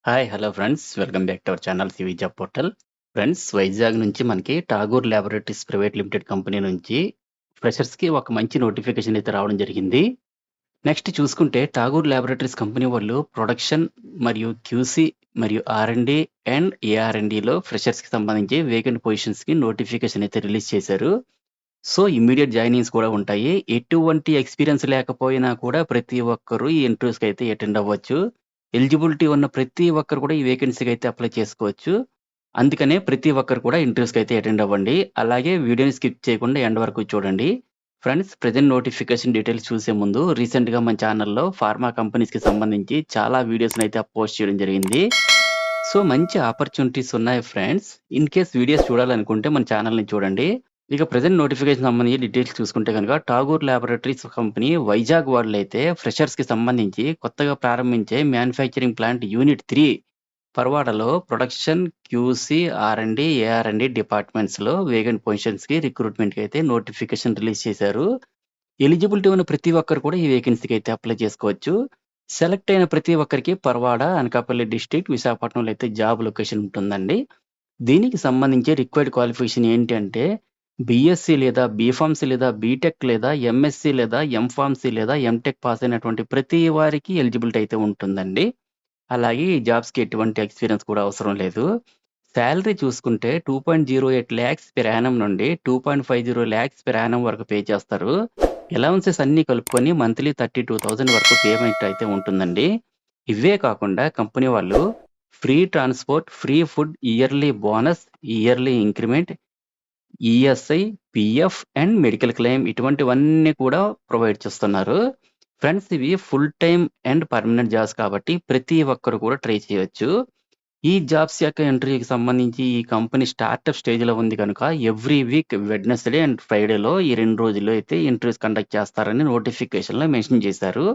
Hi! Hello friends. Welcome back to our channel CV job portal. Friends Vizag నుంచి మనకి Tagore laboratories private limited company నుంచి ఫ్రెషర్స్‌కి ఒక మంచి నోటిఫికేషన్ అయితే రావడం జరిగింది. నెక్స్ట్ చూసుకుంటే ఠాగూర్ ల్యాబొరేటరీస్ కంపెనీ వాళ్ళు ప్రొడక్షన్ మరియు క్యూసీ మరియు ఆర్&డి అండ్ ఏఆర్&డిలో ఫ్రెషర్స్‌కి సంబంధించి వేకెంట్ పొజిషన్స్‌కి నోటిఫికేషన్ అయితే రిలీజ్ చేశారు. సో, ఇమ్మీడియేట్ జాయినింగ్స్ కూడా ఉంటాయి. ఎటువంటి ఎక్స్‌పీరియన్స్ లేకపోయినా కూడా ప్రతి ఒక్కరు ఈ ఇంటర్వ్యూస్‌కైతే అటెండ్ అవ్వచ్చు. ఎలిజిబిలిటీ ఉన్న ప్రతి ఒక్కరు కూడా ఈ వేకెన్సీ‌కైతే అప్లై చేసుకోవచ్చు. అందుకనే ప్రతి ఒక్కరు కూడా ఇంటర్వ్యూస్‌కైతే అటెండ్ అవ్వండి. అలాగే వీడియోని స్కిప్ చేయకుండా ఎండ్ వరకు చూడండి. ఫ్రెండ్స్ ప్రెజెంట్ నోటిఫికేషన్ డీటెయిల్స్ చూసే ముందు రీసెంట్‌గా మన ఛానల్‌లో ఫార్మా కంపెనీస్‌కి సంబంధించి చాలా వీడియోస్‌నైతే పోస్ట్ చేయడం జరిగింది. సో, మంచి ఆపర్చునిటీస్ ఉన్నాయి ఫ్రెండ్స్. ఇన్ కేస్ వీడియోస్ చూడాలనుకుంటే మన ఛానల్‌ని చూడండి. ఇక ప్రెజెంట్ నోటిఫికేషన్ సంబంధించి డీటెయిల్స్ చూసుకుంటే గనుక ఠాగూర్ ల్యాబొరేటరీస్ కంపెనీ వైజాగ్ వాళ్ళైతే ఫ్రెషర్స్‌కి సంబంధించి కొత్తగా ప్రారంభించే మ్యానుఫ్యాక్చరింగ్ ప్లాంట్ యూనిట్ 3 పరవాడలో ప్రొడక్షన్, క్యూసీ, ఆర్&డి, ఏఆర్&డి డిపార్ట్మెంట్స్‌లో వేకెంట్ పొజిషన్స్‌కి రిక్రూట్‌మెంట్‌కి అయితే నోటిఫికేషన్ రిలీజ్ చేశారు. ఎలిజిబిలిటీ ఉన్న ప్రతి ఒక్కరు కూడా ఈ వేకెన్సీకి అయితే అప్లై చేసుకోవచ్చు. సెలెక్ట్ అయిన ప్రతి ఒక్కరికి పరవాడ, అనకాపల్లి డిస్ట్రిక్ట్, విశాఖపట్నంలో అయితే జాబ్ లొకేషన్ ఉంటుందండి. దీనికి సంబంధించి రిక్వైర్డ్ క్వాలిఫికేషన్ ఏంటి అంటే బీఎస్సీ లేదా బీఫార్మసీ లేదా బీటెక్ లేదా ఎంఎస్సీ లేదా ఎంఫార్మసీ లేదా ఎంటెక్ పాస్ అయినటువంటి ప్రతి వారికి ఎలిజిబిలిటీ అయితే ఉంటుందండి. అలాగే ఈ జాబ్స్‌కి ఎటువంటి ఎక్స్‌పీరియన్స్ కూడా అవసరం లేదు. సాలరీ చూసుకుంటే 2.08 లాక్స్ పెర్ యానమ్ నుండి 2.50 లాక్స్ పెర్ యానమ్ వరకు పే చేస్తారు. అలవెన్సెస్ అన్నీ కలుపుకొని మంత్లీ 32,000 వరకు పేమెంట్ అయితే ఉంటుందండి. ఇవే కాకుండా కంపెనీ వాళ్ళు free transport, free food, yearly bonus, yearly increment, ESI, PF and medical claim ఇటువంటివన్నీ కూడా ప్రొవైడ్ చేస్తున్నారు. ఫ్రెండ్స్ ఇవి full time and permanent jobs కాబట్టి ప్రతి ఒక్కరు కూడా ట్రై చేయొచ్చు. ఈ జాబ్స్ యొక్క ఇంటర్వ్యూకి సంబంధించి ఈ కంపెనీ స్టార్టప్ స్టేజ్‌లో ఉంది కనుక ఎవ్రీ వీక్ వెడ్నెస్‌డే అండ్ ఫ్రైడేలో ఈ 2 రోజుల్లో అయితే ఇంటర్వ్యూస్ కండక్ట్ చేస్తారని నోటిఫికేషన్‌లో మెన్షన్ చేశారు.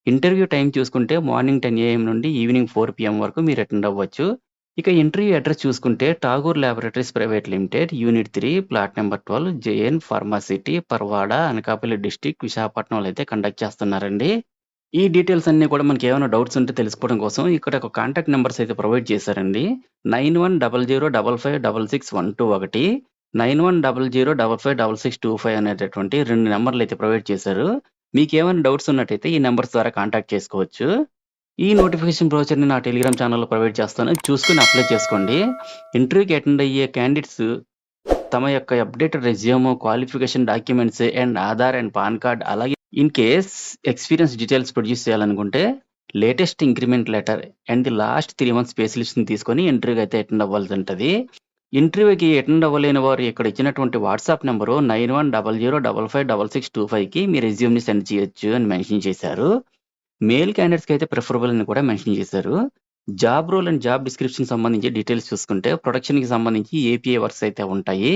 ఇంటర్వ్యూ టైం చూసుకుంటే మార్నింగ్ 10 ఏఎం నుండి ఈవినింగ్ 4 పీఎం వరకు మీరు అటెండ్ అవ్వచ్చు. ఇక ఇంటర్వ్యూ అడ్రస్ చూసుకుంటే Tagore laboratories private limited, unit 3, plot number 12, JN pharma city, Paravada, Anakapalli district, విశాఖపట్నంలో అయితే కండక్ట్ చేస్తున్నారండి. ఈ డీటెయిల్స్ అన్నీ కూడా మనకేమైనా డౌట్స్ ఉంటే తెలుసుకోవడం కోసం ఇక్కడ ఒక కాంటాక్ట్ నంబర్స్ అయితే ప్రొవైడ్ చేశారండి. 9100556612 ఒకటి, 9100556625 అనేటటువంటి 2 నంబర్‌లు అయితే ప్రొవైడ్ చేశారు. మీకేమైనా డౌట్స్ ఉన్నట్టయితే ఈ నంబర్స్ ద్వారా కాంటాక్ట్ చేసుకోవచ్చు. ఈ నోటిఫికేషన్ బ్రోచర్‌ని నా టెలిగ్రామ్ ఛానెల్‌లో ప్రొవైడ్ చేస్తాను. చూసుకొని అప్లై చేసుకోండి. ఇంటర్వ్యూకి అటెండ్ అయ్యే క్యాండిడేట్స్ తమ యొక్క updated resume, qualification documents and Aadhaar and PAN card అలాగే in case experience details produce చేయాలనుకుంటే latest increment letter and the last 3 months pay స్లిప్స్‌ని తీసుకొని ఇంటర్వ్యూకి అయితే అటెండ్ అవ్వాల్సి ఉంటది. ఇంటర్వ్యూకి అటెండ్ అవ్వలేని వారు ఇక్కడ ఇచ్చినటువంటి వాట్సాప్ నంబరు 9100556625కి మీ రెజ్యూమ్‌ని సెండ్ చేయొచ్చు అని మెన్షన్ చేశారు. మేల్ క్యాండిడేట్స్‌కి అయితే ప్రిఫరబుల్ అని కూడా మెన్షన్ చేశారు. Job role and job description సంబంధించి డీటెయిల్స్ చూసుకుంటే ప్రొడక్షన్‌కి సంబంధించి ఏపీఐ వర్క్స్ అయితే ఉంటాయి.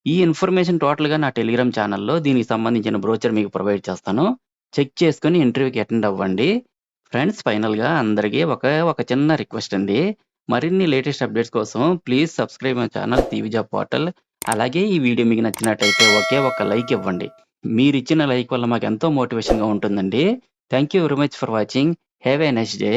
ఈ ఇన్ఫర్మేషన్ టోటల్‌గా నా టెలిగ్రామ్ ఛానెల్‌లో దీనికి సంబంధించిన బ్రోచర్ మీకు ప్రొవైడ్ చేస్తాను. చెక్ చేసుకొని ఇంటర్వ్యూకి అటెండ్ అవ్వండి. ఫ్రెండ్స్ ఫైనల్‌గా అందరికీ ఒక చిన్న రిక్వెస్ట్ అండి. మరిన్ని లేటెస్ట్ అప్డేట్స్ కోసం please subscribe my channel TV job portal. అలాగే ఈ వీడియో మీకు నచ్చినట్టయితే ఒకే ఒక లైక్ ఇవ్వండి. మీరిచ్చిన లైక్ వల్ల మాకెంతో మోటివేషన్‌గా ఉంటుందండి. Thank you very much for watching. Have a nice day.